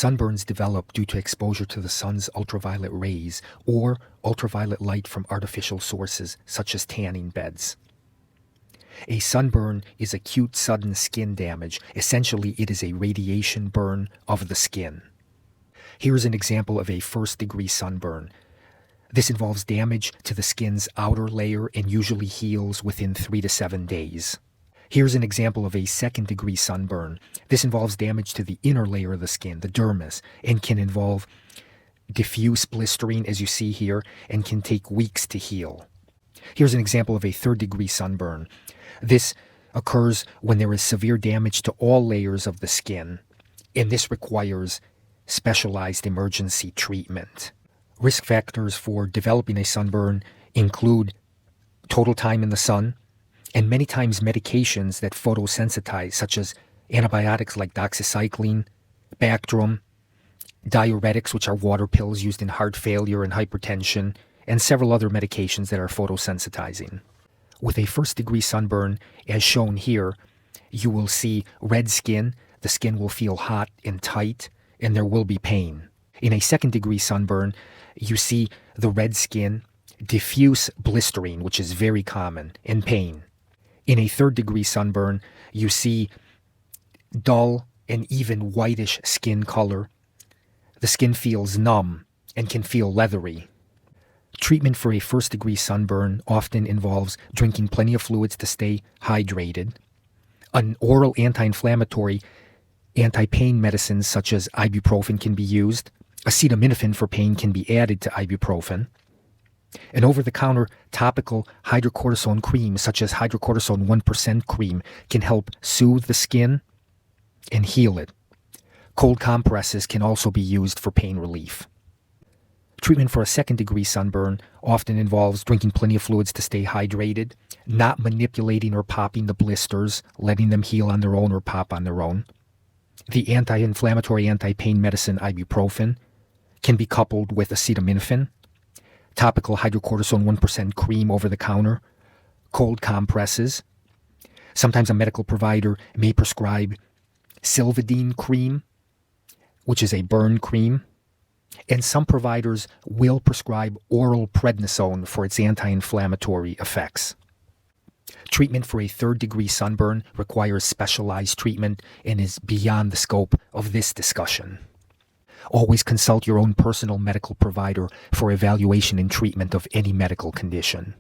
Sunburns develop due to exposure to the sun's ultraviolet rays or ultraviolet light from artificial sources such as tanning beds. A sunburn is acute sudden skin damage. Essentially, it is a radiation burn of the skin. Here's an example of a first-degree sunburn. This involves damage to the skin's outer layer and usually heals within 3 to 7 days. Here's an example of a second-degree sunburn. This involves damage to the inner layer of the skin, the dermis, and can involve diffuse blistering, as you see here, and can take weeks to heal. Here's an example of a third-degree sunburn. This occurs when there is severe damage to all layers of the skin, and this requires specialized emergency treatment. Risk factors for developing a sunburn include total time in the sun, and many times medications that photosensitize, such as antibiotics like doxycycline, Bactrim, diuretics, which are water pills used in heart failure and hypertension, and several other medications that are photosensitizing. With a first-degree sunburn, as shown here, you will see red skin, the skin will feel hot and tight, and there will be pain. In a second-degree sunburn, you see the red skin, diffuse blistering, which is very common, and pain. In a third-degree sunburn, you see dull and even whitish skin color. The skin feels numb and can feel leathery. Treatment for a first-degree sunburn often involves drinking plenty of fluids to stay hydrated. An oral anti-inflammatory, anti-pain medicines such as ibuprofen can be used. Acetaminophen for pain can be added to ibuprofen. An over-the-counter topical hydrocortisone cream, such as hydrocortisone 1% cream, can help soothe the skin and heal it. Cold compresses can also be used for pain relief. Treatment for a second-degree sunburn often involves drinking plenty of fluids to stay hydrated, not manipulating or popping the blisters, letting them heal on their own or pop on their own. The anti-inflammatory, anti-pain medicine ibuprofen can be coupled with acetaminophen, topical hydrocortisone 1% cream over the counter, cold compresses. Sometimes a medical provider may prescribe Silvadene cream, which is a burn cream, and some providers will prescribe oral prednisone for its anti-inflammatory effects. Treatment for a third-degree sunburn requires specialized treatment and is beyond the scope of this discussion. Always consult your own personal medical provider for evaluation and treatment of any medical condition.